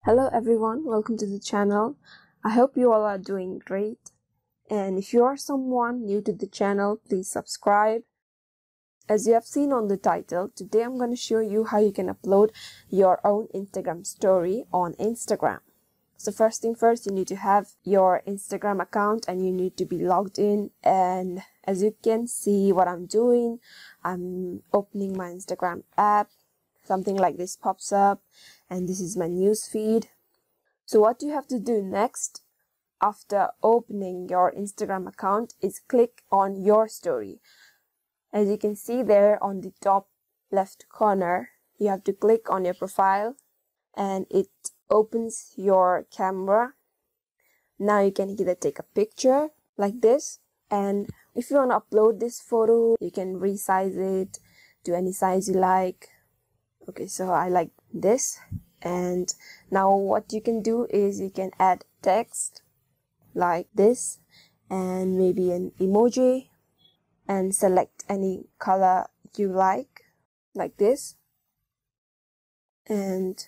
Hello everyone, welcome to the channel. I hope you all are doing great, and if you are someone new to the channel, please subscribe. As you have seen on the title, today I'm going to show you how you can upload your own Instagram story on Instagram. So first thing first, you need to have your Instagram account and you need to be logged in, and as you can see what I'm doing, I'm opening my Instagram app. Something like this pops up and this is my news feed. So what you have to do next after opening your Instagram account is click on your story. As you can see there on the top left corner, you have to click on your profile and it opens your camera. Now you can either take a picture like this, and if you want to upload this photo, you can resize it to any size you like. Okay, so I like this. And now what you can do is you can add text like this and maybe an emoji and select any color you like this. And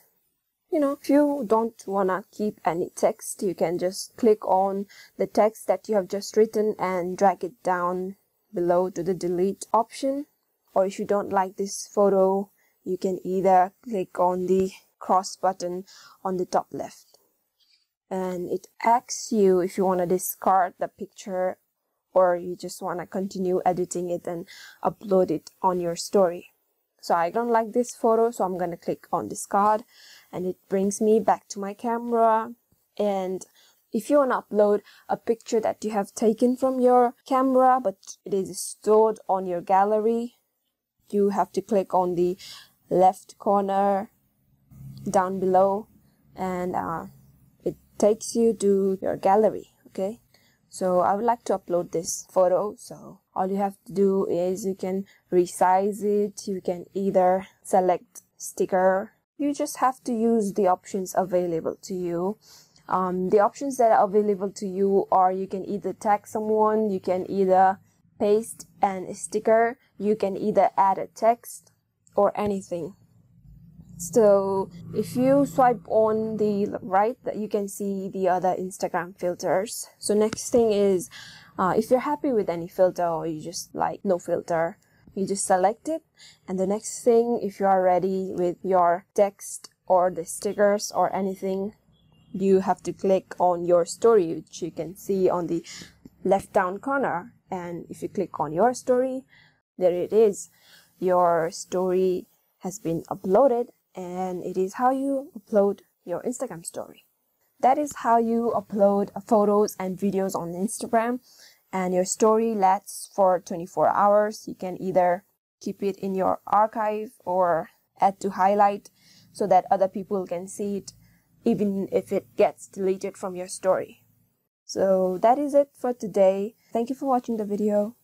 if you don't wanna keep any text, you can just click on the text that you have just written and drag it down below to the delete option. Or if you don't like this photo, you can either click on the cross button on the top left, and it asks you if you want to discard the picture or you just want to continue editing it and upload it on your story. So I don't like this photo, so I'm going to click on discard, and it brings me back to my camera. And if you want to upload a picture that you have taken from your camera but it is stored on your gallery, you have to click on the left corner down below, and it takes you to your gallery. Okay, so I would like to upload this photo, so all you have to do is you can resize it. You can either select sticker. You just have to use the options available to you. The options that are available to you are you can either tag someone, you can either paste a sticker, you can either add a text or anything. So if you swipe on the right, you can see the other Instagram filters. So next thing is if you're happy with any filter or you just like no filter, you just select it. And the next thing, if you are ready with your text or the stickers or anything, you have to click on your story, which you can see on the left down corner. And if you click on your story, there it is. Your story has been uploaded, and it is how you upload your Instagram story. That is how you upload photos and videos on Instagram, and your story lasts for 24 hours. You can either keep it in your archive or add to highlight so that other people can see it even if it gets deleted from your story. So that is it for today. Thank you for watching the video.